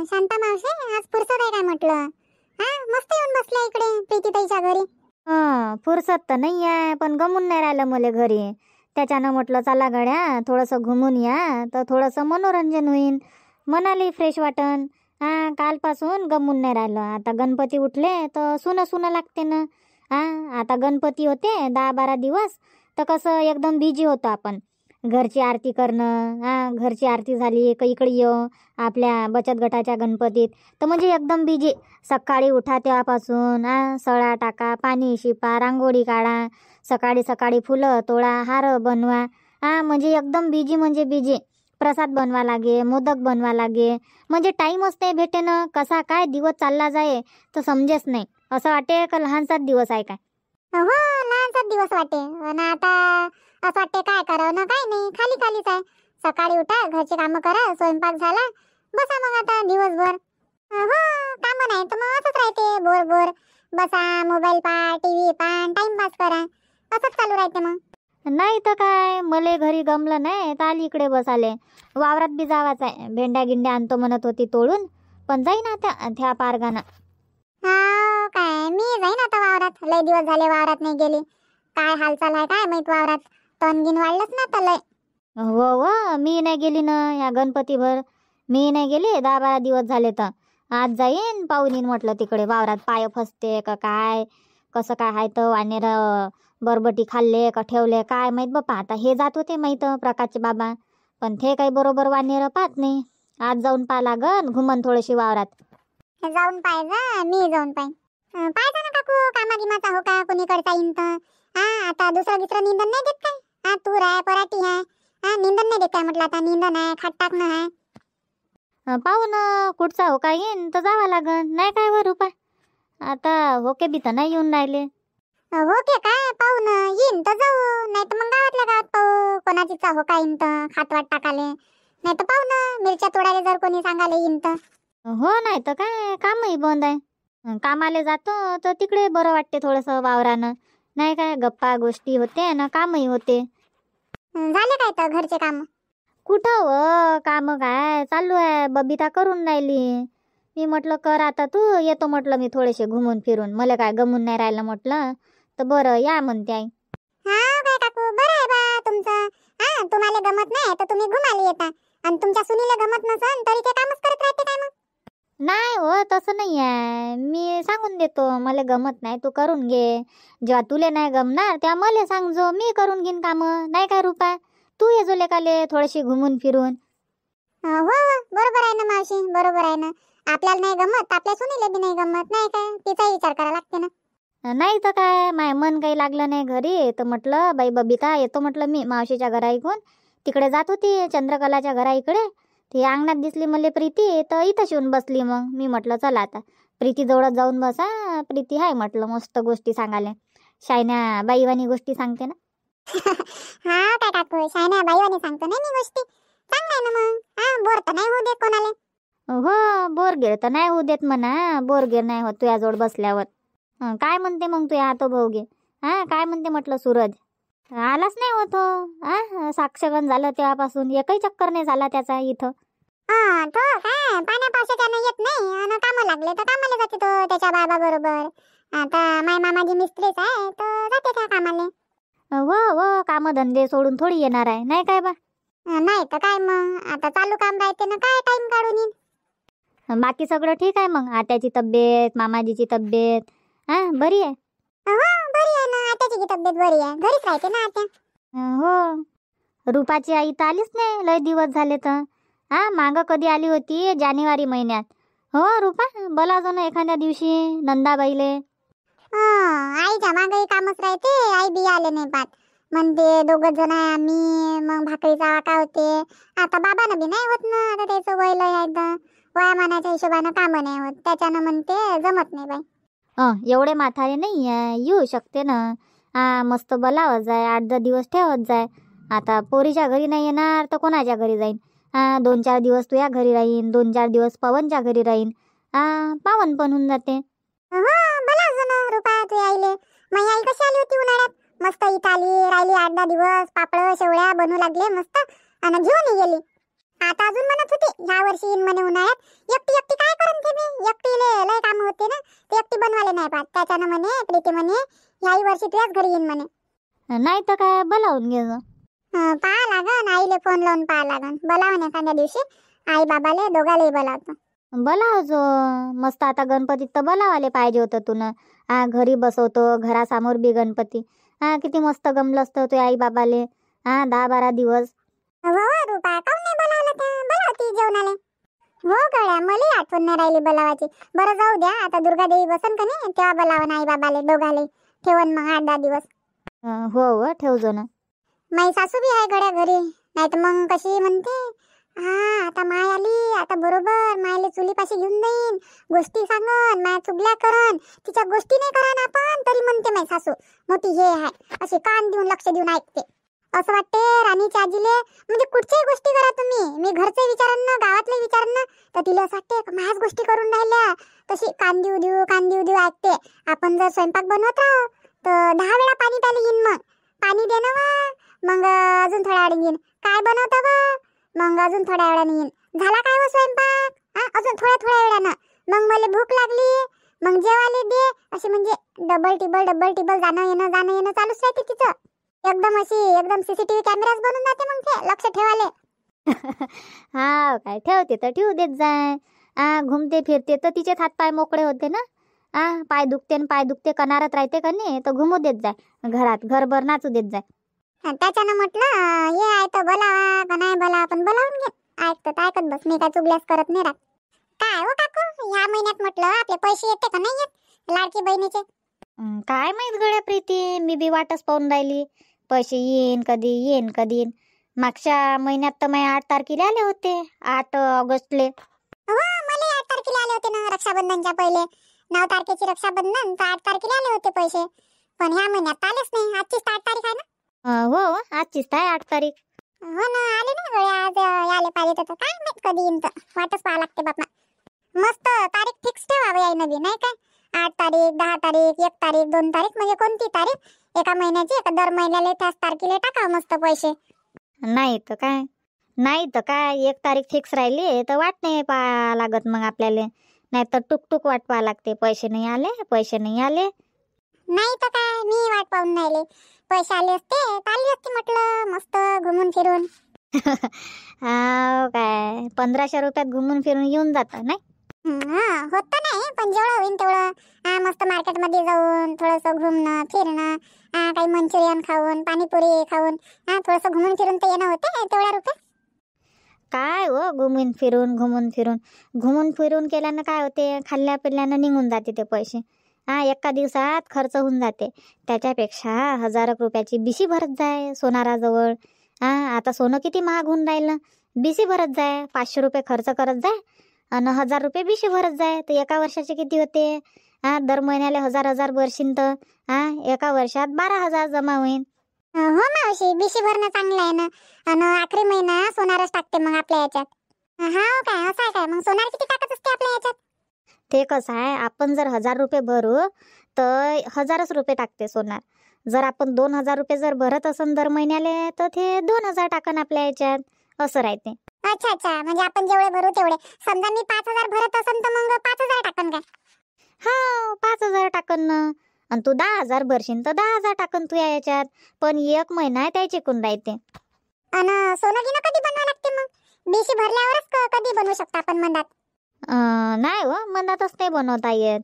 शांता मावशी आज फुरसत आहे काय म्हटलं? हा मस्त येऊन बसल्या इकडे प्रीतीताईच्या घरी. फुरसत तर नाही आहे, पण गमून नाही राहिलं मले घरी. त्याच्यानं म्हटलं चला गड्या थोडंसं घुमून या, तर थोडंसं मनोरंजन होईन, मनाली फ्रेश वाटन. कालपासून गमून नाही राहिलं. आता गणपती उठले तर सुनं सुनं लागते ना. आता गणपती होते 10-12 दिवस, तर कसं एकदम बिजी होतो आपण. घरची आरती करणं, घरची आरती झाली का इकडे येऊ आपल्या बचत गटाच्या गणपतीत, तर म्हणजे एकदम बिजी. सकाळी उठा तेव्हापासून सळा टाका, पाणी शिपा, रांगोळी काढा, सकाळी सकाळी फुलं तोडा, हार बनवा. म्हणजे एकदम बिजी म्हणजे बिजी. प्रसाद बनवा लागे, मोदक बनवा लागे, म्हणजे टाईमच नाही भेटे ना. कसा काय दिवस चालला जाये तर समजेच नाही. असं वाटे का लहानसाच दिवस आहे काय. हो लहानसाच दिवस वाटे. आणि आता असं वाटते काय करावं ना, काय नाही, खाली खालीच आहे. सकाळी उठा, घरचे कामं करा, स्वयंपाक झाला, बसा मग आता दिवसभर. हो कामं नाही तर मग असंच राहते, बोर बोर बसा, मोबाईल पहा, टीव्ही पहा, टाइमपास करा, असंच चालू राहते मग. नाही तर काय, मले घरी गमलं नाही तर आली इकडे बसाले. वावरात बी जावाच आहे. भेंड्या गिंड्या आणतो म्हणत होती तोडून, पण जाईन आता त्या पारगानं. हा काय मी जाईन आता वावरात. लय दिवस झाले वावरात नाही गेली. काय हालचाल आहे काय माहित वावरात. तणगिन वाढलंच ना आता लय. हो मी नाही गेली ना या गणपतीभर. मी नाही गेली 10-12 दिवस झाले. तर आज जाईन पाहून येईन म्हटलं तिकडे वावरात. पाय फसते का काय, कसं काय आहे तर वानेर बरबटी खाल्ले का ठेवले काय माहित बापा. आता हे जात होते माहित प्रकाशचे बाबा, पण ते काही बरोबर वानेर पाहत नाही. आज जाऊन पाहा लागन घुमन थोडीशी वावरात. जाऊन पाहिजे, मी जाऊन पाहिन. पाहिजे ना काकू, कामागिमाचा हो का कोणीकडचा येईन तर. आता दुसरं निंदन नाही देत काय. तूर आहे, पराठी आहे, निंदन नाही देत काय म्हटलं. आता निंदन आहे, खाट टाकणं आहे. पाहू ना कुठचा हो का येईन तर जावा लागन. नाही काय वर रुपा आता होके बी तर नाही येऊन राहिले. हो के काय पाहू ना, येईन तर जाऊ, नाही तर मग गावातल्या गावात पाहू कोणाचीचा हो का येईन तर खातवाट टाकाले. नाही तर पाहू ना मिरच्या तोडाले जर कोणी सांगाले येईन तर. हो नाही तर काय, कामही बंद आहे. कामाले जातो तर तिकडे बरं वाटते थोडंसं वावरानं. नाही काय गप्पा गोष्टी होते ना, कामही होते. झाले काय तर घरचे काम? कुठं व काम काय चालू आहे, बबिता करून राहिली. मी म्हटलं कर आता तू, येतो म्हटलं मी थोडेसे घुमून फिरून. मला काय गमून नाही राहिलं म्हटलं, तर बरं या म्हणते आई. काय काकू बरं आहे बा तुमचं. तुम्हाला गमत नाही तर तुम्ही घुमाले येता, आणि तुमच्या सुनीला गमत नसन तरी ते कामच करत राहते काय मग. नाही हो तसं नाही आहे. मी सांगून देतो मला गमत नाही तू करून घे. जेव्हा तुले नाही गमणार तेव्हा मला सांगजो, मी करून घेईन कामं. नाही काय रुपा, तू ये जो लेकाले थोडीशी घुमून फिरून. हो बरोबर आहे ना मावशी, बरोबर आहे ना. आपल्याला नाही गमत, आपल्या सुनीला बी नाही गमत, नाही काय तिचाही विचार करावा लागते ना. नाही तर काय, माय मन काही लागलं नाही घरी तर म्हटलं बाई बबिता येतो म्हटलं मी मावशीच्या घरा ऐकून. तिकडे जात होती चंद्रकलाच्या घरा इकडे. ती अंगणात दिसली मला प्रीती, तर इथंच येऊन बसली. मग मी म्हटलं चला आता प्रीती जवळच जाऊन बसा. प्रीती हाय म्हटलं मस्त गोष्टी सांगाले, शायन्या बाईवानी गोष्टी सांगते ना. काय काकू शायन्या बाईवानी सांगतो नाही मी गोष्टी. चांगलं आहे ना मग. बोर तर नाही होऊ देत कोणाला. हो बोरगीर तर नाही होऊ देत म्हणा. बोरगीर नाही होत तुझ्याजवळ बसल्यावर. काय म्हणते मग तुझ्या हातो भाऊगे. काय म्हणते म्हटलं सूरज. आलाच नाही होत हो. साक्षगंध झालं तेव्हापासून एकही चक्कर नाही झाला त्याचा इथं. तो काय पाण्या पावसाच्यानं येत नाही, आणि कामं लागले तर कामाला जाते तो त्याच्या बाबा बरोबर. आता माय मामाजी मिस्त्रीच आहे तर जाते त्या कामाले. हो कामधंदे सोडून थोडी येणार आहे, नाही काय बा. नाही तर काय मग, आता चालू काम राहते ना, काय टाइम काढून येईन. बाकी सगळं ठीक आहे मग. आत्याची तब्येत, मामाजीची तब्येत बरी आहे. हो बरी आहे ना, आत्याची तब्येत बरी आहे, घरीच राहते ना आत्या. हो रुपाची आई तर आलीच नाही लय दिवस झाले. तर माग कधी आली होती जानेवारी महिन्यात. हो रुपा बोलावजो ना एखाद्या दिवशी नंदाबाईले. आईच्या मागही कामच राहते, आई बी आले नाही पाहत. म्हणते दोघं जण आहे आम्ही, मग भाकरीचा आका होते. आता बाबानं बी नाही होत ना, आता त्याचं वय लय आहे तर वयामानाच्या हिशोबानं कामं नाही होत, त्याच्यानं म्हणते जमत नाही बाई. एवढे म्हातारे नाही आहे, येऊ शकते ना. मस्त बोलावत जाय, 8-10 दिवस ठेवत जाय. आता पोरीच्या घरी नाही येणार तर कोणाच्या घरी जाईन. 2-4 दिवस तुझ्या घरी राहीन, 2-4 दिवस पवनच्या घरी राहीन. पावन पण होऊन जाते. बोलावजो ना रुपा तू आईले. मग आई कशी आली होती उन्हाळ्यात, मस्त इथं आली, राहिली 8-10 दिवस. पापड शेवळ्या बनवू लागले मस्त, आणि घेऊन गेली. आता अजून म्हणत होती ह्या वर्षी येईन म्हणे उन्हाळ्यात. एकटी एकटी काय करन ते मी, एकटीले लय काम होते ना, ते एकटी बनवाले नाही पाहत. त्याच्यानं म्हणे प्रीती म्हणे ह्याही वर्षी तुझ्याच घरी येईन म्हणे. नाही तर काय बोलावून घे जा. पहा लागन, आईले फोन लावून पहा लागन. बोलावून एखाद्या दिवशी आई बाबाले दोघाले बोलावतो. बोलावजो मस्त. आता गणपतीत तर बोलावाले पाहिजे होतं तुनं. घरी बसवतो, घरासमोर बी गणपती. किती मस्त गमलं असतं तुझ्या आई बाबाले. 10-12 दिवस. हो रुपा, काऊन नाही बोलावलं? त्या बोलावती जेवणाले. हो गड्या, मला आठवण नाही राहिली बोलावाची. बरं जाऊ द्या, आता दुर्गादेवी बसन का नाही तेव्हा बोलावं आई बाबाले दोघाले. ठेवन मग 8-10 दिवस. हो ठेवजो ना. माई सासू बी आहे गड्या घरी. नाही तर मग कशी म्हणते, आता माय आली, आता बरोबर मायले चुलीपाशी घेऊन जाईन, गोष्टी सांगन, माया चुगल्या करन. तिच्या गोष्टी नाही करा ना आपण तरी म्हणते माई सासू मोठी हे आहे, असे कान देऊन लक्ष देऊन ऐकते. असं वाटते राणीच्या आजीले, म्हणजे कुठच्याही गोष्टी करा तुम्ही, मी घरचे विचारन ना गावातले विचारन ना, तर तिला असं वाटते माझ्याच गोष्टी करून राहिल्या. तशी कान देऊ देऊ ऐकते. आपण जर स्वयंपाक बनवत राहू तर 10 वेळा पाणी प्यायला येईन. मग पाणी दे ना, मग अजून थोड्या वेळाने येईन. काय बनवतं ग, मग अजून थोड्या वेळाने येईन. झाला काय व स्वयंपाक, अजून थोड्या वेळानं. मग मला भूक लागली, मग जेवायला दे. असे म्हणजे डबल टिबल जाणं येणं चालूच राहते तिचं. एकदम सीसीटीव्ही कॅमेराच बनून जाते मग ते लक्ष ठेवाले. हा काय, ठेवते तर ठेवू देत जाय. घुमते फिरते तर तिचे हातपाय मोकळे होते ना. पाय दुखते कनारत राहते का नाही, तर घुमू देत जाय घरात, घरभर नाचू देत जाय. त्याच्यानं म्हटलं हे आहे तर बोलावा का नाही बोला, पण बोलावून घे. ऐकत बस, मी काय चुगल्यास करत नाही राहत. काय हो काकू, ह्या महिन्यात म्हटलं आपले पैसे येते का नाही येत लाडकी बहिणीचे? काय माहित गड्या प्रीती, मी बी वाटच पाहून राहिली. पैसे येईन कधी. मागच्या महिन्यात तर मी 8 तारखेला आले होते, 8 ऑगस्टले. मला 8 तारखेला आले होते ना, रक्षाबंधनच्या पहिले. 9 तारखेची रक्षाबंधन, तर 8 तारखेला आले होते पैसे. पण ह्या महिन्यात आलेच नाही. आजचीच 8 तारीख आहे ना? हो आजचीच आहे 8 तारीख. हो ना, आले नाही गड्या. आज आले पाहिजे तर काय माहित कधी येईन, तर वाटच पाहा लागते बापा. मस्त तारीख फिक्स ठेवावी आहे नवी, नाही काय? 8 तारीख, 10 तारीख, 1 तारीख, 2 तारीख, म्हणजे कोणती तारीख एका महिन्याची, दर महिन्याला त्याच तारखेला टाका मस्त पैसे. नाही तर काय 1 तारीख फिक्स राहिली तर वाट नाही पहा लागत मग आपल्याला. नाही तर टुक वाट पहा लागते. पैसे नाही आले. नाही तर काय, मी वाट पाहून राहिले. पैसे आले असते तर आली असते म्हटलं मस्त घुमून फिरून. काय 1500 रुपयात घुमून फिरून येऊन जातं नाही? होत नाही, पण जेवढं होईन तेवढं. मस्त मार्केटमध्ये जाऊन थोडंसं घुमणं फिरणं, काही मंचुरियन खाऊन, पाणीपुरी खाऊन, थोडंसं घुमून फिरून तर येणं होते तेवढ्या रुपये. काय हो, घुमून फिरून केल्यानं काय होते, खाल्ल्या पिल्ल्यानं निघून जाते ते पैसे. एका दिवसात खर्च होऊन जाते. त्याच्यापेक्षा 1000 रुपयाची बिशी भरत जाय सोनाराजवळ. आता सोनं किती महाग होऊन राहिलं. बिशी भरत जाय, 500 रुपये खर्च करत जाय आणि 1000 रुपये बिशी भरत जाय, तर एका वर्षाचे किती होते? दर महिन्याला 1000 भरशील तर एका वर्षात 12,000 जमा होईल. हो मावशी, बिशी भरणं चांगलं आहे ना. आणि आखरी महिना सोनारच टाकते मग आपल्या याच्यात. काय असं आहे काय? मग सोनार किती टाकत असते आपल्या याच्यात? ते कसं आहे, आपण जर 1000 रुपये भरू तर 1000च रुपये टाकते सोनार. जर आपण 2000 रुपये जर भरत असन दर महिन्याले, तर ते 2000 टाकन आपल्या याच्यात, असं राहते. अच्छा, म्हणजे आपण जेवढे भरू तेवढे. समजा मी 5000 भरत असन तर मग 5000 टाकन काय? 5000 टाकन ना. आणि तू 10,000 भरशील तर 10,000 टाकन तू याच्यात. पण 1 महिना त्याची कोण राहते. आणि सोनं गिनं कधी बनवा लागते मग? बिशी भरल्यावरच कधी बनवू शकता आपण मंदात? नाही हो, मंदातच नाही बनवता येत.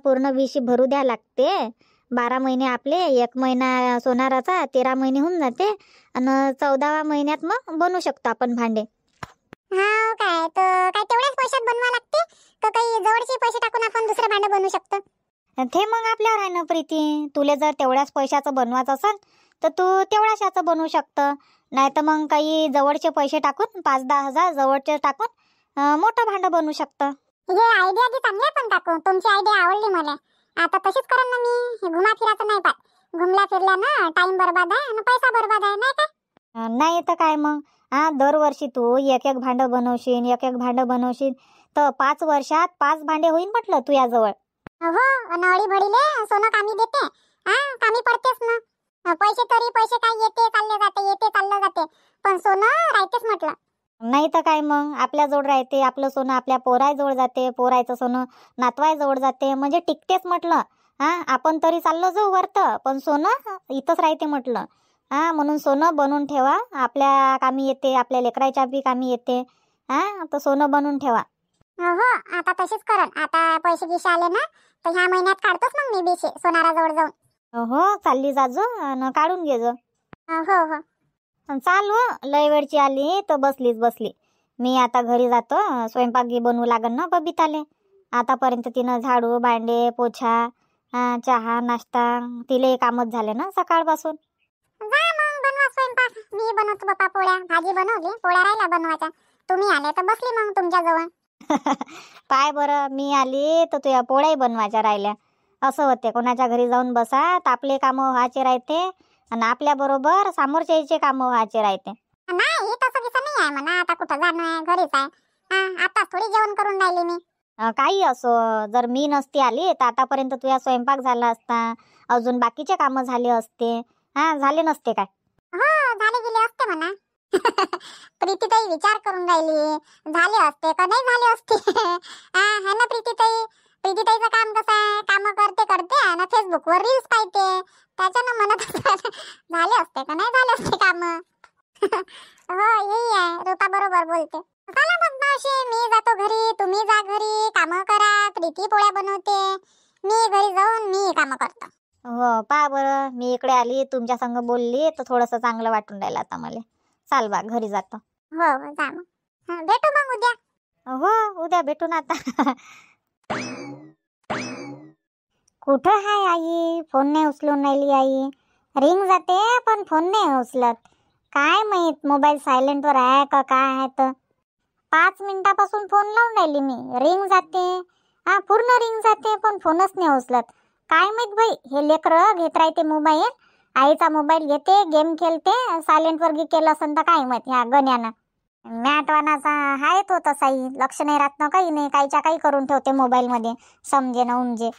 पूर्ण बिशी भरू द्या लागते. 12 महिने आपले, 1 महिना सोनाराचा, 13 महिने होऊन जाते. आणि 14व्या महिन्यात मग बनवू शकतो आपण भांडे. काय तर काय तेवढ्याच पैशात बनवा लागते का काही जवळचे पैसे टाकून आपण दुसरं भांडं बनवू शकतो? ते मग आपल्यावर आहे ना प्रीती. तुला जर तेवढ्याच पैशाचं बनवायचं असेल तर तू तेवढ्याशाचं बनवू शकतं. नाही तर मग काही जवळचे पैसे टाकून 5-10 हजार जवळचे टाकून मोठं भांडं बनवू शकतं. हे आयडिया दी चांगली आहे पण काकू, तुमची आयडिया आवडली मला. आता तशीच करेन ना मी. घुमा फिरायचं नाही पाहत. घुमला फिरला ना टाइम बर्बाद आहे आणि पैसा बर्बाद आहे, नाही काय? नाही तर काय मग. दरवर्षी तू एक भांडं बनवशील तर 5 वर्षात 5 भांडे होईल म्हटलं तुझ्याजवळ. हो, अनवडी भडीले सोनं कामी देते. कामी पडतेच ना. पैसे काय येते चालले जाते, पण सोनं राहतेच म्हटलं. नाही तर काय, मग आपल्या जवळ राहते आपलं सोनं, आपल्या पोराजवळ जाते, पोरायचं सोनं नातवाजवळ जाते, म्हणजे टिकतेच म्हटलं. आपण तरी चाललो जाऊ वरत, पण सोनं इथंच राहते म्हटलं. म्हणून सोनं बनवून ठेवा, आपल्या कामी येते, आपल्या लेकराच्या बी कामी येते. तर सोनं बनवून ठेवा. हो, आता तशीच करन. आता पैसे गिसे आले ना तर ह्या महिन्यात काढतोच मग मी बिशे सोनाराजवळ जाऊन. हो, चालली जाजो आणि काढून घे जो. हो हो. चाल हो, लय वेळची आली तर बसली. मी आता घरी जातो, स्वयंपाक बनवू लागन ना बबिताले. आतापर्यंत तिनं झाडू भांडे पोछा चहा नाश्ता तिले कामच झाले ना सकाळपासून. जा मग बनवा स्वयंपाक. मी बनवतो बाप्पा पोळ्या. भाजी बनवली, पोळ्या राहिल्या बनवायच्या. तुम्ही आले तर बसली मग तुमच्या जवळ. पाय बरं, मी आली तर तुझ्या पोळ्याही बनवायच्या राहिल्या. असं होते, कोणाच्या घरी जाऊन बसा तर आपले कामं व्हायचे राहते आणि आपल्या बरोबर समोरच्याचे कामं व्हायचे राहते. नाही तसं किसं नाही आहे म्हणा. आता कुठं जाणं आहे, घरीच आहे. आता थोडी जेवण करून राहिली मी. काही असो, जर मी नसती आली तर आतापर्यंत तुझा स्वयंपाक झाला असता, अजून बाकीचे कामं झाले असते. झाले नसते काय? हो, झाले गेले असते म्हणा. प्रीतीताई विचार करून राहिली, झाले असते का नाही झाले असते. है ना प्रीतीताई? प्रीतीताईचं काम कसं आहे, काम करते आणि फेसबुकवर रील्स पाहते, त्याच्यानं म्हणत झाले असते का नाही झाले असते काम. हो, यही आहे, रूपा बरोबर बोलते. चला मग मावशी, मी जातो घरी, तुम्ही जा घरी, कामं करा. प्रीती पोळ्या बनवते, मी घरी जाऊन मी कामं करतो. हो, पहा बरं, मी इकडे आली तुमच्या संग बोलली तर थोडंसं चांगलं वाटून राहिलं आता मला. चाल बा, घरी जातो. हो हो, जा मग. भेटू मग उद्या. हो, उद्या भेटू ना आता. कुठं हाय आई? फोन नाही उचलून राहिली आई. रिंग जाते पण फोन नाही उचलत. काय माहित मोबाईल सायलेंटवर आहे का काय आहे. तर 5 मिनिटापासून फोन लावून राहिली मी, रिंग जाते, पूर्ण रिंग जाते पण फोनच नाही उचलत. काय माहित बाई, हे लेकरं घेत राहते मोबाईल. आईचा मोबाईल घेते, गेम खेळते, सायलेंटवर केलं असेल तर काय माहित ह्या गण्यानं. मॅटवानाचा हाय तो तसाही, लक्ष नाही राहत ना, काही नाही, काहीच्या काही करून ठेवते मोबाईल मध्ये, समजे ना उमजे.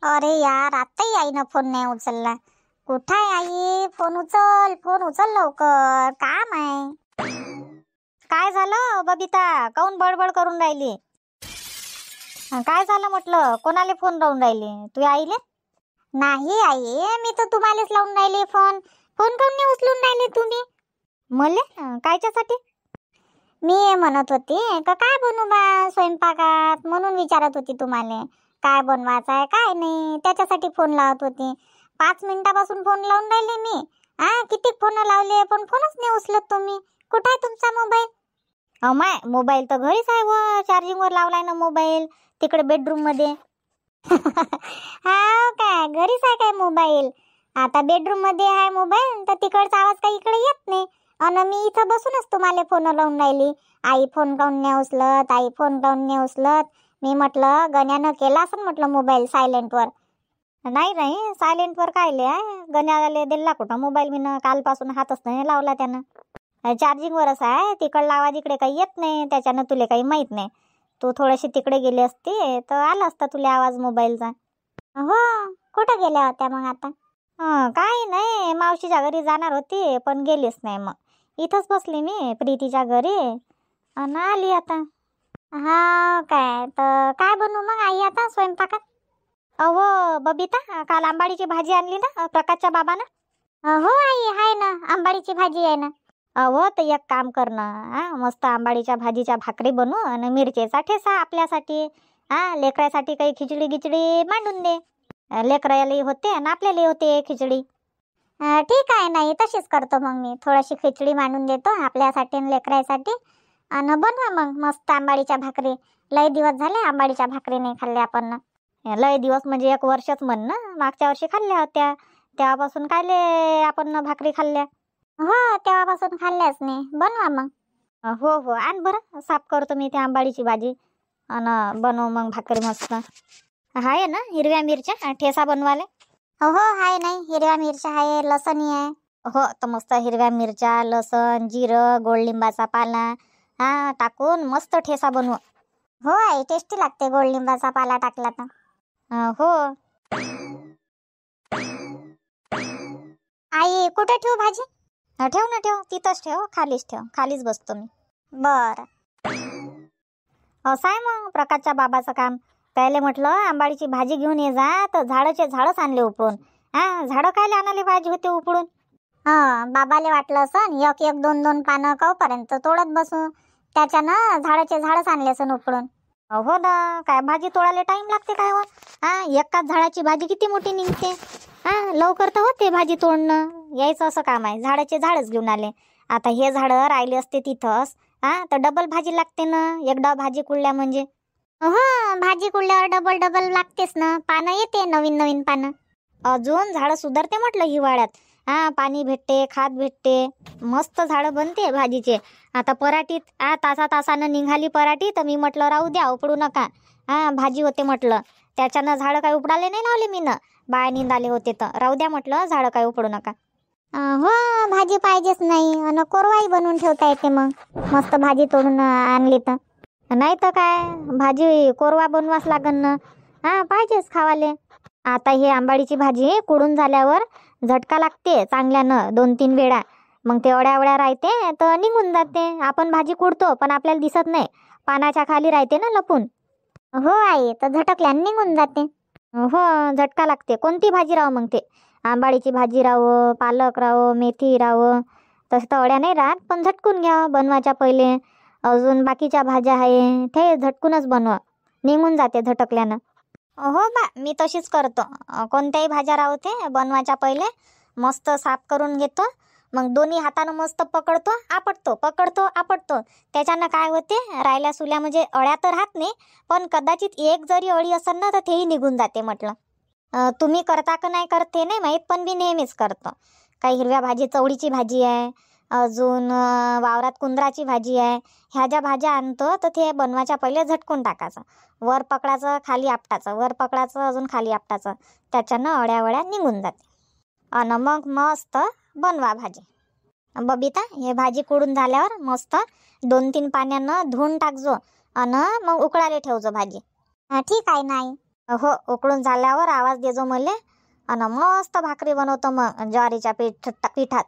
अरे यार, आताही आईनं फोन नाही उचलला. कुठं आहे आई? फोन उचल लवकर, काम आहे. काय झालं बबिता, काऊन बडबड करून राहिली? काय झालं म्हटलं, कोणाला फोन लावून राहिली? तुझ्या आईले? नाही आई, मी तर तुम्हालाच लावून राहिली फोन. फोन काऊन नाही उचलून राहिली तुम्ही? मले कायच्यासाठी? मी म्हणत होती का काय बनवू बा स्वयंपाकात, म्हणून विचारत होती तुम्हाला काय बनवायचं आहे काय नाही, त्याच्यासाठी फोन लावत होती. 5 मिनिटापासून फोन लावून राहिले मी. किती फोन लावले पण फोनच नाही उचलत तुम्ही. कुठं आहे तुमचा मोबाईल? माय मोबाईल तर घरीच आहे व, चार्जिंगवर लावलाय ना मोबाईल, तिकडे बेडरूम मध्ये. हा काय, घरीच आहे काय मोबाईल? आता बेडरूम मध्ये आहे मोबाईल तर तिकडचा आवाज काही इकडे येत नाही. आणि मी इथं बसूनच तुम्हाला फोन लावून राहिली. आई फोन काऊन नाही उचलत, आई फोन काऊन नाही उचलत. मी म्हटलं गण्यानं केला असं म्हटलं मोबाईल सायलेंटवर. नाही सायलेंटवर कायले आहे, गण्याला दिला कुठं मोबाईल? मी कालपासून हातच नाही लावला त्यानं. चार्जिंगवरच आहे, तिकडला आवाज इकडे काही येत नाही, त्याच्यानं तुला काही माहित नाही. तू थोडीशी तिकडे गेली असती तर आला असता तुला आवाज मोबाईलचा. हो, कुठं गेल्या होत्या मग आता? काही नाही, मावशीच्या घरी जाणार होती पण गेलीच नाही. मग इथंच बसली मी प्रीतीच्या घरी आणि आली आता. हा काय, तर काय बनवू मग आई आता स्वयंपाकात? अहो बबिता, काल आंबाडीची भाजी आणली ना प्रकाशच्या बाबानं? हो आई, आहे ना, आंबाडीची भाजी आहे ना. अहो तर एक काम कर ना, मस्त आंबाडीच्या भाजीच्या भाकरी बनवू आणि मिरचीचा ठेसा आपल्यासाठी. लेकरासाठी काही खिचडी गिचडी मांडून दे. लेकरालाही होते आणि आपल्यालाही होते खिचडी. ठीक आहे, नाही तशीच करतो मग मी. थोडीशी खिचडी मांडून देतो आपल्यासाठी आणि लेकरासाठी, आणि बनवा मग मस्त आंबाडीच्या भाकरी. लय दिवस झाले आंबाडीच्या भाकरी नाही खाल्ल्या आपण. लय दिवस म्हणजे 1 वर्षच म्हण ना, मागच्या वर्षी खाल्ल्या होत्या, तेव्हापासून कायले आपण भाकरी खाल्ल्या? हो, तेव्हापासून खाल्ल्याच नाही. बनवा मग. हो, आण बरं, साफ करतो मी ती आंबाडीची भाजी आणि बनव मग भाकरी मस्त. आहे ना हिरव्या मिरच्या ठेसा बनवाले? हो आहे, नाही हिरव्या मिरच्या आहे, लसणी आहे. हो, तर मस्त हिरव्या मिरच्या, लसण, जिरं, गोडलिंबाचा पाला टाकून मस्त ठेसा बनव. हो आई, टेस्टी लागते गोडलिंबाचा पाला टाकला तर. हो आई, कुठे ठेवू भाजी? ठेव ना ठेव, तिथंच ठेव, खालीच ठेव, खालीच बसतो मी. बर, असं आहे मग प्रकाशच्या बाबाचं काम. त्याला म्हटलं आंबाडीची भाजी घेऊन ये जा, तर झाडाचे झाडच आणले उपडून. झाडं कायले आणायला पाहिजे होते उपडून? बाबाले वाटलं असं एक एक दोन दोन पानं कवपर्यंत तोडत बसू, त्याच्यानं झाडाचे झाडच आणले असं उपडून. हो ना, काय भाजी तोडायला टाइम लागते काय? एकाच झाडाची भाजी किती मोठी निघते. लवकर तर होते भाजी तोडणं. यायचं असं काम आहे, झाडाचे झाडच घेऊन आले. आता हे झाडं राहिले असते तिथंच तर डबल भाजी लागते ना, एकदा भाजी कुळल्या म्हणजे. हो, भाजी कुळल्यावर डबल डबल लागतेच ना, पानं येते नवीन नवीन पानं. अजून झाडं सुधारते म्हटलं हिवाळ्यात. पाणी भेटते, खात भेटते, मस्त झाडं बनते भाजीचे. आता पराठीत तासानं निघाली पराठी, तर मी म्हटलं राहू द्या, उपडू नका. भाजी होते म्हटलं. त्याच्यानं झाडं काय उपडाले नाही लावले मी ना, बाया निंदाले होते तर राहू द्या म्हटलं, झाडं काय उपडू नका. हो, भाजी पाहिजेच नाही आणि कोरवाही बनवून ठेवता येते मग, मस्त भाजी तोडून आणली तर. नाही तर काय, भाजी कोरवा बनवास लागन ना. पाहिजेच खावाले. आता हे आंबाडीची भाजी कुडून झाल्यावर झटका लागते चांगल्यानं 2-3 वेळा. मग ते अड्या राहते तर निघून जाते. आपण भाजी कुडतो पण आपल्याला दिसत नाही, पानाच्या खाली राहते ना लपून. हो आई, तर झटकल्याने निघून जाते. हो, झटका लागते. कोणती भाजी राहो मग ते, आंबाडीची भाजी राहो, पालक राहो, मेथी राहो, तसं तर अड्या नाही राहत, पण झटकून घ्या बनवायच्या पहिले. अजून बाकीच्या भाज्या आहे ते झटकूनच बनवा, निघून जाते झटकल्यानं. हो बा, मी तशीच करतो. कोणत्याही भाज्या राहते बनवायच्या पहिले मस्त साफ करून घेतो, मग दोन्ही हातानं मस्त पकडतो आपटतो. त्याच्यानं काय होते, राहिल्या सुल्या म्हणजे अळ्या तर राहत नाही, पण कदाचित एक जरी अळी असेल ना तर तेही निघून जाते म्हटलं. तुम्ही करता का नाही करते नाही माहीत, पण मी नेहमीच करतो. काही हिरव्या भाजी, चवळीची भाजी आहे, अजून वावरात कुंदराची भाजी आहे, ह्या ज्या भाज्या आणतो तर ते बनवायच्या पहिले झटकून टाकायचं. वर पकडायचं, खाली आपटाचं, वर पकडायचं, अजून खाली आपटाचं. त्याच्यानं अळ्या निघून जाते. आणि मग मस्त बनवा भाजी. बबिता, हे भाजी कुडून झाल्यावर मस्त 2-3 पाण्यानं धुवून टाकजो आणि मग उकळायला ठेवजो भाजी. ठीक आहे ना आई. हो, उकळून झाल्यावर आवाज देजो मले, आणि मस्त भाकरी बनवतो मग ज्वारीच्या पिठात.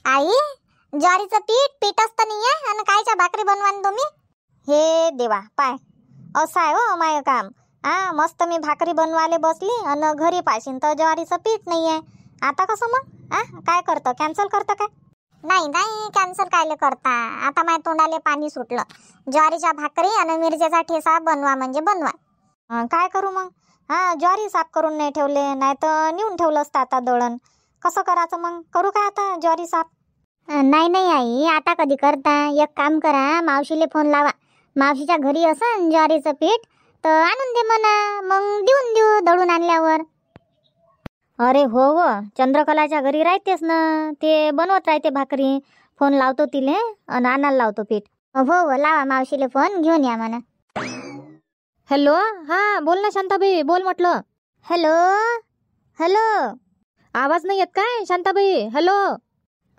आई, ज्वारीचं पीठ असतं नाही आहे आणि कायच्या भाकरी बनवान तुम्ही? हे देवा, पाय असं आहे हो माय काम. मस्त मी भाकरी बनवायला बसली आणि घरी पाशीन तर ज्वारीचं पीठ नाही आहे. आता कसं मग? काय करतं, कॅन्सल करतं काय? नाही, कॅन्सल कायले करता. आता माझ्या तोंडाले पाणी सुटलं. ज्वारीच्या भाकरी आणि मिरचीचा ठेसा बनवा म्हणजे बनवा. काय करू मग? ज्वारी साफ करून नाही ठेवले, नाही तर नेऊन ठेवलं असतं आता दळण. कसं करायचं मग? करू काय आता ज्वारी साफ? नाही आई, आता कधी करता? एक काम करा, मावशीले फोन लावा. मावशीच्या घरी असं ज्वारीचं पीठ तर आणून दे म्हणा, मग देऊन देऊ दळून आणल्यावर. अरे हो, चंद्रकलाच्या घरी राहतेस ना, ते बनवत राहते भाकरी. फोन लावतो तिले आणि आणायला लावतो पीठ. हो, लावा मावशीले फोन, घेऊन या म्हणा. हॅलो, बोल ना शांताबाई, बोल म्हटलं. हॅलो, आवाज नाही येत काय शांताबाई? हॅलो.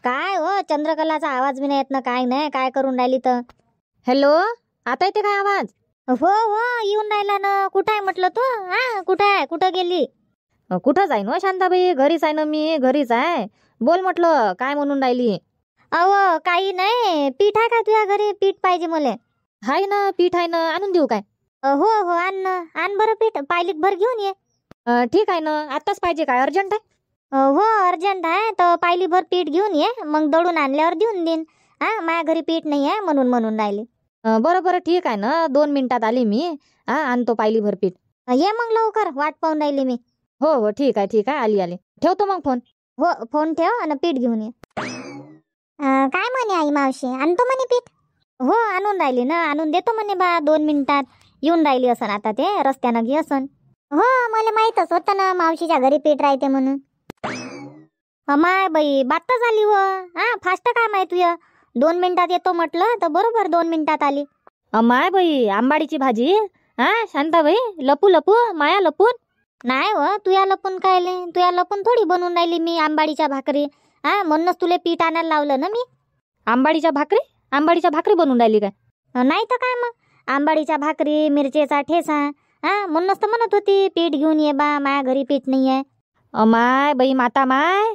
काय हो, चंद्रकलाचा आवाज बी नाही येत ना, काय नाही, काय करून राहिली तर? हॅलो, आता येते काय आवाज? हो, येऊन राहिला ना. कुठं आहे म्हटलं तू? कुठं आहे, कुठं गेली? कुठं जाईन हो शांताबाई, घरीच आहे ना मी, घरीच आहे. बोल म्हटलं, काय म्हणून राहिली? अहो, काही नाही. पीठ आहे का तुझ्या घरी? पीठ पाहिजे मला. हाय ना, पीठ आहे ना, आणून देऊ काय? हो, आण बरं पीठ, पायलीत भर घेऊन ये. ठीक आहे ना, आताच पाहिजे काय, अर्जंट आहे? हो, अर्जंट आहे तर पायली भर पीठ घेऊन ये, मग दळून आणल्यावर देऊन देईन. माझ्या घरी पीठ नाही आहे म्हणून राहिले. बरं ठीक आहे ना, 2 मिनिटात आली मी. आणतो पायली भर पीठ. ये मग लवकर, वाट पाहून राहिली मी. हो, ठीक आहे, आली. ठेवतो मग फोन. हो, फोन ठेव आणि पीठ घेऊन ये. काय म्हणे आई मावशी, आणतो म्हणे पीठ? हो, आणून राहिली ना, आणून देतो म्हणे बा 2 मिनिटात. येऊन राहिली असन आता, ते रस्त्यानं घे असन. हो, मला माहीतच होतं ना मावशीच्या घरी पीठ राहते म्हणून. अमाय बाई, बात झाली हो. फास्ट काय माहित तुझं, 2 मिनिटात येतो म्हटलं तर बरोबर 2 मिनिटात आली. अमाय बाई, आंबाडीची भाजी. शांताबाई, लपू माया लपून नाही हो. तुया लपून कायले, तुया लपून थोडी बनवून राहिली मी आंबाडीच्या भाकरी. म्हणूनच तुले पीठ आणायला लावलं ना मी. आंबाडीच्या भाकरी बनवून राहिली काय? नाही तर काय मग, आंबाडीच्या भाकरी, मिरचीचा ठेसा. म्हणूनच तर म्हणत होती पीठ घेऊन ये बा, माया घरी पीठ नाही आहे. अमाय बाई, माता माय,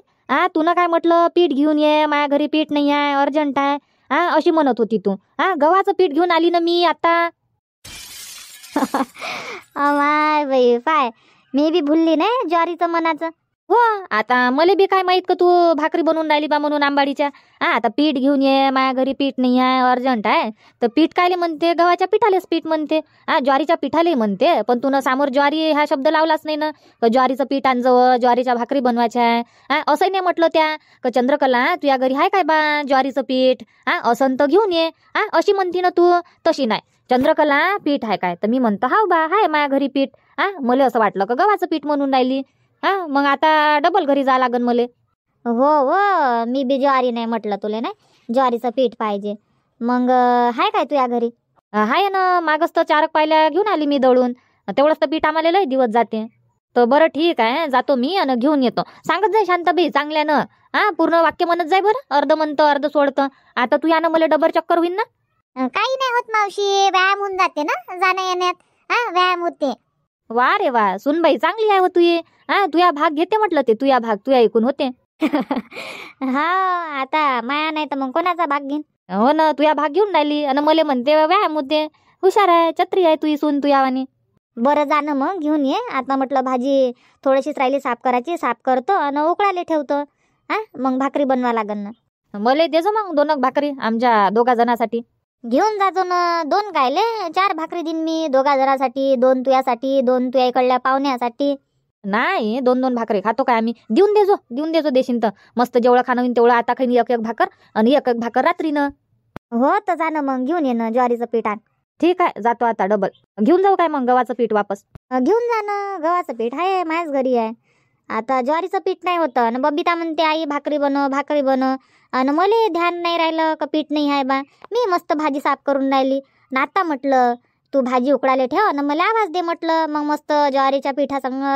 तुनं काय म्हटलं पीठ घेऊन ये, माझ्या घरी पीठ नाही आहे, अर्जंट आहे. अशी म्हणत होती तू. गव्हाचं पीठ घेऊन आली ना मी आता. अमाय बाई पाय, मी बी भुलली नाही ज्वारीचं मनाचं. हो, आता मला बी काय माहित का तू भाकरी बनवून राहिली बा म्हणून आंबाडीच्या. आता पीठ घेऊन ये, माझ्या घरी पीठ नाही आहे, अर्जंट आहे. तर पीठ कायले म्हणते, गव्हाच्या पिठालेच पीठ म्हणते. ज्वारीच्या पिठाले म्हणते, पण तुनं समोर ज्वारी हा शब्द लावलाच नाही ना. ज्वारीचं पीठ आणजवळ, ज्वारीच्या भाकरी बनवायच्या आहे. असंही नाही म्हटलं त्या का चंद्रकला तुझ्या घरी आहे काय बा ज्वारीचं पीठ, असं तर घेऊन ये. अशी म्हणती ना तू. तशी नाही, चंद्रकला पीठ आहे काय, तर मी म्हणतो हाव बा हाय माझ्या घरी पीठ. मला असं वाटलं का गव्हाचं पीठ म्हणून राहिली. मग आता डबल घरी जा लागन मले. हो हो, मी बी ज्वारी नाही म्हटलं तुले, नाही ज्वारीचं पीठ पाहिजे. मग हाय काय तुझ्या घरी? हाय ना, मागच तर 4 पायल्या घेऊन आली मी दळून. तेवढंच तर पीठ आम्हाला लय दिवस जाते. तर बरं ठीक आहे, जातो मी आणि घेऊन येतो. सांगत जाय शांताबाई चांगल्यानं. पूर्ण वाक्य म्हणत जाय बरं, अर्ध म्हणतं अर्ध सोडतं. आता तू यानं मला डबर चक्कर होईन ना. काही नाही होत मावशी, व्यायाम होऊन जाते ना जाण्या येण्यात. व्यायाम होते. वा रे वा, सुनबाई चांगली आहे हो तुये. तुया भाग घेते म्हटलं, ते तुया भाग तुया ऐकून होते. हा, आता माया नाही तर मग कोणाचा भाग घेईन. हो ना, तुया भाग घेऊन राहिली आणि मला म्हणते व्यायाम होते. हुशार आहे, छत्री आहे तुई सून तुयावानी. बरं जाणं मग घेऊन ये. आता म्हटलं भाजी थोडीशीच राहिली साफ करायची, साफ करतो आणि उकळायला ठेवतो. मग भाकरी बनवा लागन ना. मला देजो मग 2 भाकरी आमच्या 2 जणांसाठी. घेऊन जाजो ना. 2 कायले, 4 भाकरी दिन मी 2 जणांसाठी, 2 तुयासाठी, 2 तुया इकडल्या पाहुण्यासाठी. नाही, 2 भाकरी खातो काय आम्ही. देऊन देजो देशील तर. मस्त जेवढं खाणं होईन तेवढं आता खाईन, 1 भाकर आणि 1 भाकर रात्रीनं. हो तर जाणं मग घेऊन ये ना ज्वारीचं पीठ आण. ठीक आहे, जातो आता डबल. घेऊन जाऊ काय मग गव्हाचं पीठ वापस? घेऊन जा ना, गव्हाचं पीठ आहे माझ्याच घरी आहे. आता ज्वारीचं पीठ नाही होतं आणि बबिता म्हणते आई भाकरी बनव. आणि मला ध्यान नाही राहिलं का पीठ नाही आहे बा. मी मस्त भाजी साफ करून राहिली. आता म्हटलं तू भाजी उकळायला ठेव आणि मला आवाज दे म्हटलं. मग मस्त ज्वारीच्या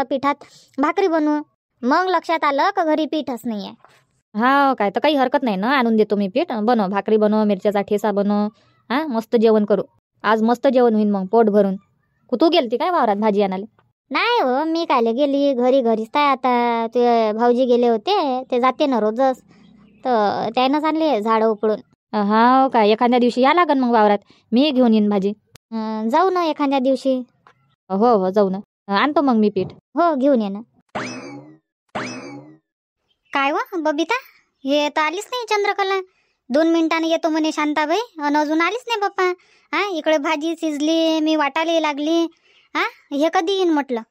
पिठात भाकरी बनवू. मग लक्षात आलं का घरी पीठच नाही आहे. हा काय, तर काही हरकत नाही ना, आणून देतो मी पीठ. बनव भाकरी, बनव मिरच्याचा ठेसा बनव. मस्त जेवण करू आज. मस्त जेवण होईन मग पोट भरून. तू गेलती काय वावरात भाजी आणायला? नाही हो, मी कायले गेली, घरीच काय. आता ते भाऊजी गेले होते, ते जाते ना रोजच, तर त्यानंच आणले झाडं उपडून. हा काय, एखाद्या दिवशी या लागन मग वावरात, मी घेऊन येईन भाजी. जाऊ ना एखाद्या दिवशी. हो जाऊ ना, आणतो मग मी पीठ. हो घेऊन ये ना. काय व बबिता, हे तर आलीच नाही चंद्रकला. 2 मिनिटांनी येतो म्हणे शांताबाई, आणि अजून आलीच नाही बाप्पा. इकडे भाजी शिजली, मी वाटायला लागली. हे कधी येईन म्हटलं.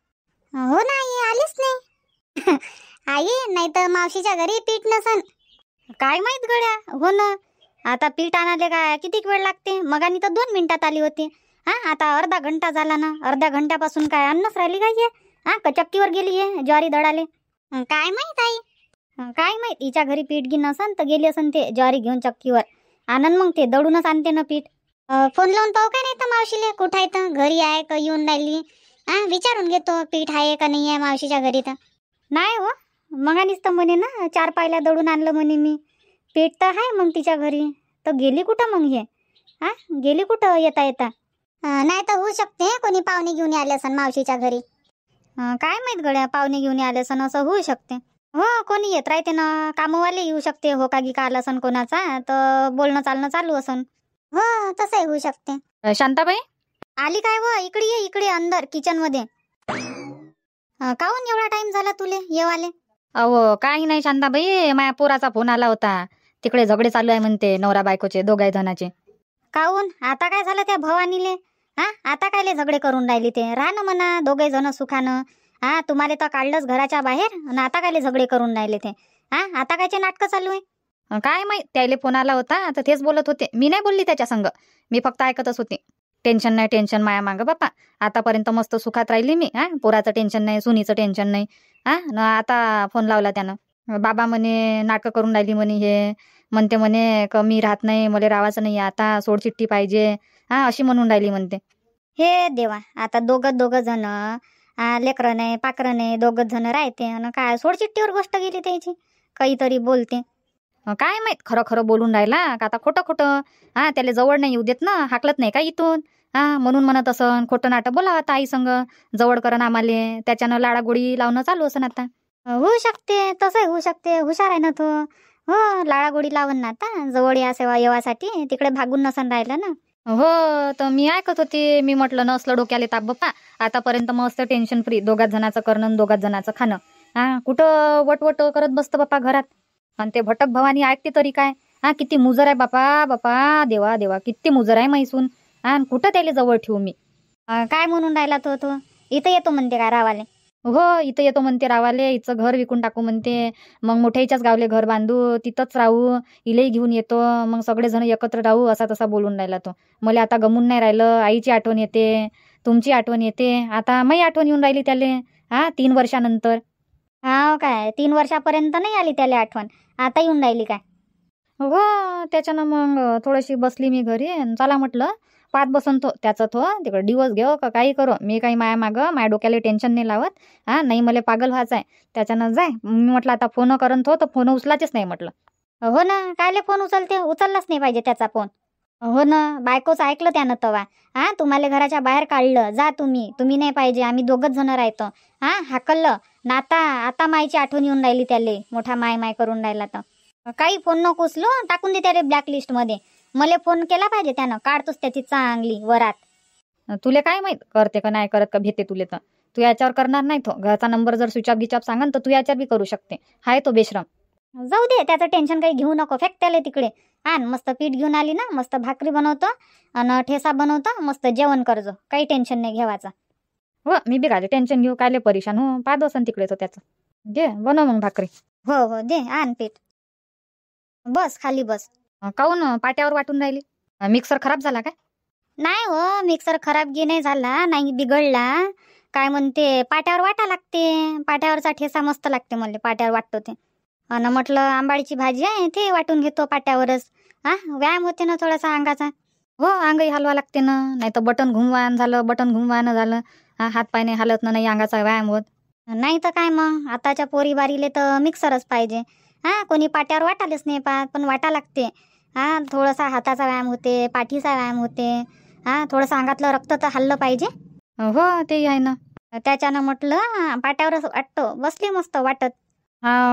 हो नाही, आलीच नाही. आई नाही तर मावशीच्या घरी पीठ नसन. काय माहित गड्या. हो ना, आता पीठ आणाले काय किती वेळ लागते. मगानी तर 2 मिनिटात आली होती. आता अर्धा घंटा झाला ना. अर्ध्या घंट्यापासून काय अन्नच राहिली काय. का चक्कीवर गेली आहे ज्वारी दळाले. काय माहित आई. काय माहित, हिच्या घरी पीठ घेऊन असन तर गेली असन ते ज्वारी घेऊन चक्कीवर. आनंद मग ते दळूनच आणते ना पीठ. फोन लावून पाहू काय नाही तर मावशीले, कुठं आहे तर, घरी आहे का येऊन राहिली. विचारून घेतो पीठ आहे का नाही आहे मावशीच्या घरी. तर नाही हो, मगानीच तर म्हणे ना 4 पायल्या दळून आणलं म्हणे मी. पीठ तर आहे मग तिच्या घरी. तर गेली कुठं मग हे? गेली कुठं येता? नाही तर होऊ शकते कोणी पाहुणे घेऊन आले असन मावशीच्या घरी. काय माहित गड्या, पाहुणे घेऊन आले असन असं होऊ शकते. हो, कोणी येत राहते ना, कामवाले येऊ शकते. हो का गी का आला असन कोणाचा, तर बोलणं चालणं चालू असन. हो तसंही होऊ शकते. शांताबाई आली काय व? इकडे ये, इकडे अंदर किचन मध्ये. काहून एवढा टाइम झाला तुले येवाले? अहो काही नाही शांताबाई, माझ्या पोराचा फोन आला होता. तिकडे झगडे चालू आहे म्हणते नवरा बायकोचे, 2 जणांचे. काहून आता काय झालं त्या भवानीले? आता कायले झगडे करून राहिली ते? राहा ना म्हणा 2 जण सुखानं. तुम्हाला तर काढलंच घराच्या बाहेर आणि आता कायले झगडे करून राहिले ते? आता कायचे नाटकं चालू आहे? काय माहित, त्याला फोन आला होता तर तेच बोलत होते. मी नाही बोलली त्याच्या संग, मी फक्त ऐकतच होते. टेन्शन नाही, टेन्शन माया मागं बाप्पा. आतापर्यंत मस्त सुखात राहिली मी. पोराचं टेन्शन नाही, सुनीचं टेन्शन नाही. आता फोन लावला त्यानं. बाबा म्हणे नाटकं करून राहिली म्हणे, हे म्हणते म्हणे कमी राहत नाही, मला राहायचं नाही आता, सोडचिठ्ठी पाहिजे. अशी म्हणून राहिली म्हणते. हे देवा, आता दोघं जण, लेकरं नाही पाकरं नाही, 2 जण राहते आणि काय सोडचिठ्ठीवर गोष्ट गेली त्याची. काहीतरी बोलते. काय माहित खरं खरं बोलून राहिला का आता खोटं. त्याला जवळ नाही येऊ देत ना, हाकलत नाही का इथून. म्हणून म्हणत असं खोटं नाटक बोलावं आता आई संग, जवळ करण आम्हाले. त्याच्यानं लाडागोडी लावणं चालू असं आता. होऊ शकते, तसंही होऊ शकते. हुशार आहे ना तो. हो, लाळागोडी लावून ना आता जवळ या सेवा येवासाठी तिकडे भागून नसन राहिलं ना. हो, तर मी ऐकत होती. मी म्हटलं नसलं डोक्याला ताप बाप्पा. आतापर्यंत मस्त टेन्शन फ्री, दोघाच जणाचं करणं आणि दोघाच जणाचं खाणं. कुठं वटवट करत बसतं बाप्पा घरात. आणि ते भटक भवानी ऐकते तरी काय. किती मुजर आहे बापा बापा, देवा देवा किती मुजर आहे मैसून. कुठं त्याला जवळ ठेवू मी. काय म्हणून राहिला तो इथं येतो म्हणते काय रावाले. हो, इथं येतो म्हणते रावाले. हिचं घर विकून टाकू म्हणते. मग मोठ्याच्याच गावले घर बांधू, तिथंच राहू, इलेही घेऊन येतो, मग सगळेजण एकत्र राहू, असा तसा बोलून राहिला तो. मला आता गमून नाही राहिलं. आईची आठवण येते, तुमची आठवण येते, आता मी आठवण येऊन राहिली त्याले 3 वर्षानंतर. काय 3 वर्षापर्यंत नाही आली त्याला आठवण, आता येऊन राहिली काय. हो, त्याच्यानं मग थोडीशी बसली मी घरी. चला म्हटलं पाहत बसन तो त्याचं तो तिकडे दिवस घेऊ का काही करू. मी काही माया डोक्याला टेन्शन नाही लावत. नाही मला पागल व्हायचं आहे. त्याच्यानं जाय मी म्हटलं आता फोन करन तो, तर फोन उचलायचेच नाही म्हटलं. हो ना, कायले फोन उचलते, उचललाच नाही पाहिजे त्याचा फोन. हो ना, बायकोच ऐकलं त्यानं तवा. तुम्हाला घराच्या बाहेर काढलं, जा तुम्ही नाही पाहिजे, आम्ही दोघच जण राहतो. हाकललं ना. आता मायची आठवण येऊन राहिली त्याले, मोठा माय करून राहिला. तर काही फोन नको उचलू, टाकून दे त्याला ब्लॅकलिस्ट मध्ये. मला फोन केला पाहिजे त्यानं, काढतोच त्याची चांगली वरात. तुले काय माहित करते का नाही करत का भेटे तुले. तर तू याच्यावर करणार नाही. तो घरचा नंबर जर स्विच ऑफ गिचऑफ सांगन तर तू याच्यावर बी करू शकते. हाय तो बेशरम. जाऊ दे, त्याचं टेन्शन काही घेऊ नको. फेक त्याला तिकडे. मस्त पीठ घेऊन आली ना, मस्त भाकरी बनवतो आणि ठेसा बनवतो, मस्त जेवण करजो. काही टेन्शन नाही घेवायचं. हो, मी बी काय टेन्शन घेऊ, कायले परेशान हो. पाहत बसन तिकडे तो त्याचं. दे बनव मग भाकरी. हो दे, आण पीठ. बस खाली बस. काऊन पाट्यावर वाटून राहिली. मिक्सर खराब झाला काय. नाही हो, मिक्सर खराब गी नाही झाला, नाही बिघडला. काय म्हणते, पाट्यावर वाटा लागते. पाट्यावरचा ठेसा मस्त लागते मला, पाट्यावर वाटतो ते. आणि म्हटलं आंबाडीची भाजी आहे ते वाटून घेतो पाट्यावरच. व्यायाम होते ना थोडासा अंगाचा. हो, अंगही हलवा लागते ना, नाही तर बटन घुमवान झालं. हात पाय नाही हालत ना, नाही अंगाचा व्यायाम होत. नाही तर काय मग, आताच्या पोरी बारीले तर मिक्सरच पाहिजे. कोणी पाट्यावर वाटालेच नाही पाहत, पण वाटा लागते. थोडासा हाताचा व्यायाम होते, पाठीचा व्यायाम होते. थोडंसं अंगातलं रक्त तर हल्लं पाहिजे. हो, तेही आहे ना. त्याच्यानं म्हटलं पाट्यावरच वाटतो. बसली मस्त वाटत.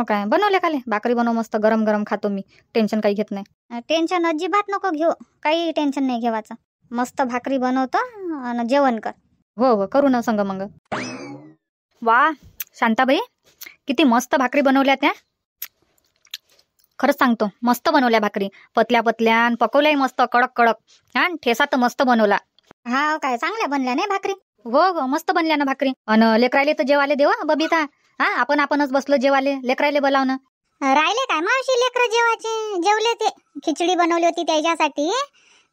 काय बनवले खाले भाकरी बनव मस्त, गरम गरम खातो मी. टेन्शन काही घेत नाही. टेन्शन अजिबात नको घेऊ, काही टेन्शन नाही घेवायचं. मस्त भाकरी बनवतो आणि जेवण कर. हो करू ना संग मग. वा शांताबाई, किती मस्त भाकरी बनवल्या त्या. खरंच सांगतो, मस्त बनवल्या भाकरी. पतल्या पतल्या पकवल्याही मस्त कडक कडक. ठेसा तर मस्त बनवला. काय चांगल्या बनल्या नाही भाकरी. हो मस्त बनल्या ना भाकरी. अन लेकरायले तर जेवाले देवा बबिता. आपणच बसलो जेवाले, लेकरायले बोलाव ना. राहिले काय मावशी लेकर जेवायचे. जेवले ते, खिचडी बनवली होती त्याच्यासाठी,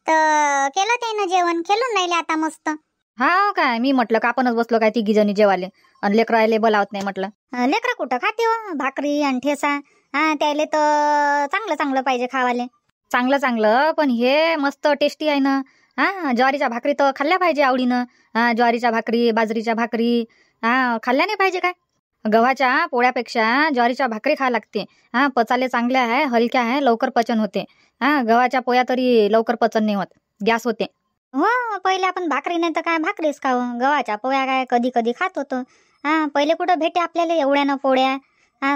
तर केलं त्यानं जेवण. खेळून राहिले आता मस्त. काय मी म्हटलं का आपणच बसलो काय तिघी जणी जेवाले आणि लेकरायले बोलावत नाही म्हटलं. लेकरं कुठं खाते हो भाकरी आणि ठेसा. त्याले तर चांगलं चांगलं पाहिजे खावाले. चांगलं पण हे मस्त टेस्टी आहे ना. ज्वारीच्या भाकरी तर खाल्ल्या पाहिजे आवडीनं. ज्वारीच्या भाकरी, बाजरीच्या भाकरी खाल्ल्या नाही पाहिजे काय. गव्हाच्या पोळ्यापेक्षा ज्वारीच्या भाकरी खायला लागते. पचाले चांगल्या आहे, हलक्या आहे, लवकर पचन होते. गव्हाच्या पोळ्या तरी लवकर पचन नाही होत, गॅस होते. हो, पहिले आपण भाकरी नाही तर काय भाकरीच खाऊ. गव्हाच्या पोळ्या काय कधी कधी खात होतो. पहिले कुठं भेटे आपल्याला एवढ्यानं पोळ्या.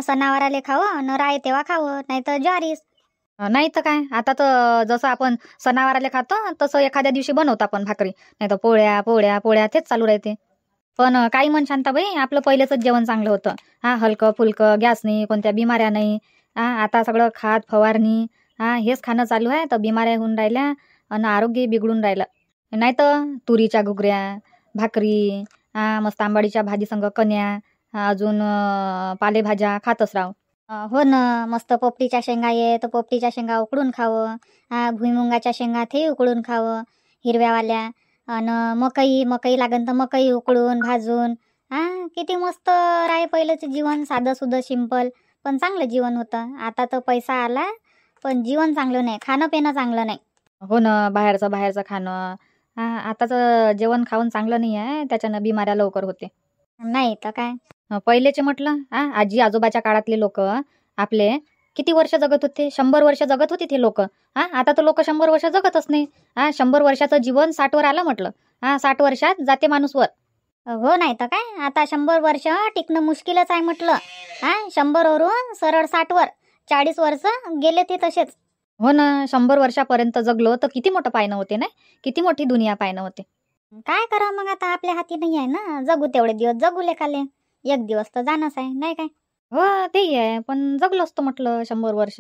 सणावाराले खावं न राय तेव्हा खावं, नाही तर ज्वारीच. नाही तर काय, आता तर जसं आपण सणावाराले खातो तसं एखाद्या दिवशी बनवतो आपण भाकरी, नाही तर पोळ्या पोळ्या पोळ्या तेच चालू राहते. पण काही मन शांताबाई, आपलं पहिलेच जेवण चांगलं होतं. हलकं फुलकं, गॅस नाही, कोणत्या बिमाऱ्या नाही. आता सगळं खात फवारणी हेच खाणं चालू आहे, तर बिमाऱ्या होऊन राहिल्या आणि आरोग्य बिघडून राहिलं. नाही तर तुरीच्या घुगऱ्या, भाकरी, मस्त आंबाडीच्या भाजी संग कन्या, अजून पालेभाज्या खातच राहू. हो ना, मस्त पोपटीच्या शेंगा ये तर पोपटीच्या शेंगा उकडून खावं. भुईमुंगाच्या शेंगा ते उकडून खावं हिरव्यावाल्या. आणि मकई लागन तर मकई उकडून भाजून. किती मस्त राय पहिलंच जीवन, साधं सुधं सिंपल, पण चांगलं जीवन होतं. आता तर पैसा आला पण जीवन चांगलं नाही, खाणं पिणं चांगलं नाही. हो ना, बाहेरचं खाणं. आताचं जेवण खाऊन चांगलं नाही आहे, त्याच्यानं बिमाऱ्या लवकर होते. नाही तर काय, पहिलेचे म्हटलं आजी आजोबाच्या काळातले लोक आपले किती वर्ष जगत होते. 100 वर्ष जगत होते ते लोक. आता तर लोक 100 वर्ष जगतच नाही. 100 वर्षाचं जीवन 60 वर आलं म्हटलं. 60 वर्षात जाते माणूस वर. हो नाही तर काय, आता 100 वर्ष टिकणं मुश्किलच आहे म्हटलं. 100 वरून सरळ 60 वर 40 वर्ष गेले ते तसेच. हो ना, 100 वर्षापर्यंत जगलो तर किती मोठं पायनं होते नाही, किती मोठी दुनिया पायनं होते. काय करावं मग, आता आपल्या हाती नाही आहे ना. जगू तेवढे दिवस जगू लेखाले, एक दिवस तर जाणंच आहे नाही काय. हो तेही आहे, पण जगलो असतो म्हटलं 100 वर्ष.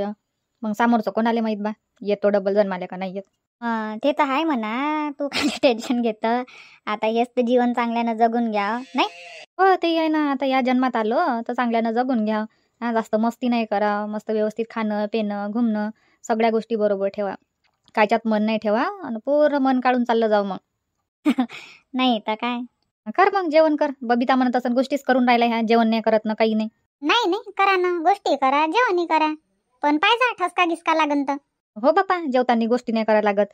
मग समोरचं कोणाला माहित बा, येतो डबल जन्माले का नाही येत. ते तर आहे म्हणा, तू काय टेन्शन घेत. आता हेच तर जीवन चांगल्यानं जगून घ्या नाही. हो तेही आहे ना, आता या जन्मात आलो तर चांगल्यानं जगून घ्या. जास्त मस्ती नाही करा, मस्त व्यवस्थित खाणं पिणं घुमणं सगळ्या गोष्टी बरोबर ठेवा. कायच्यात मन नाही ठेवा आणि पूर्ण मन काढून चाललं जाऊ मग. नाही तर काय. कर मग जेवण कर. बबिता म्हणत असं गोष्टीच करून राहिल्या, ह्या जेवण नाही करत ना काही नाही. नाही नाही करा ना, गोष्टी करा जेवणही करा, पण पाहिजे ठसका गिसका लागन तर. हो बापा, जेवताना गोष्टी नाही करायला लागत.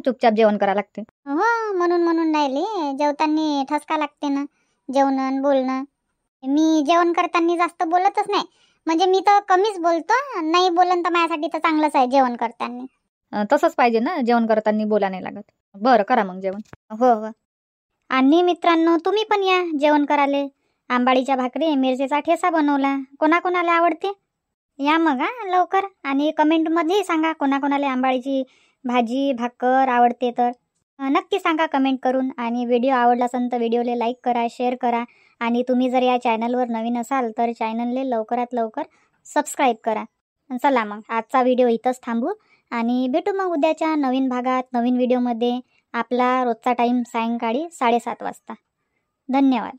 चुपचाप जेवण करा लागते. हो म्हणून राहिली, जेवताना ठसका लागते ना, जेवण बोलणं. मी जेवण करताना जास्त बोलतच नाही, म्हणजे मी तर कमीच बोलतो. नाही बोलन तर माझ्यासाठी तर चांगलंच आहे जेवण करताना. तसंच पाहिजे ना, जेवण करताना बोला नाही लागत. बरं करा मग जेवण. हो हो. आणि मित्रांनो तुम्ही पण या जेवण कराले. आंबाडीच्या भाकरी मिरचीचा ठेसा बनवला, कोणाकोणाला आवडते या मग लवकर. आणि कमेंटमध्ये सांगा कोणाकोणाला आंबाडीची भाजी भाकर आवडते तर नक्की सांगा कमेंट करून. आणि व्हिडिओ आवडला असेल तर व्हिडिओला लाईक करा, शेअर करा. आणि तुम्ही जर या चॅनलवर नवीन असाल तर चॅनलला लवकरात लवकर सबस्क्राईब करा. चला मग आजचा व्हिडिओ इथंच थांबू आणि भेटू मग उद्याच्या नवीन भागात नवीन व्हिडिओमध्ये. आपला रोजचा टाईम सायंकाळी 7:30 वाजता. धन्यवाद.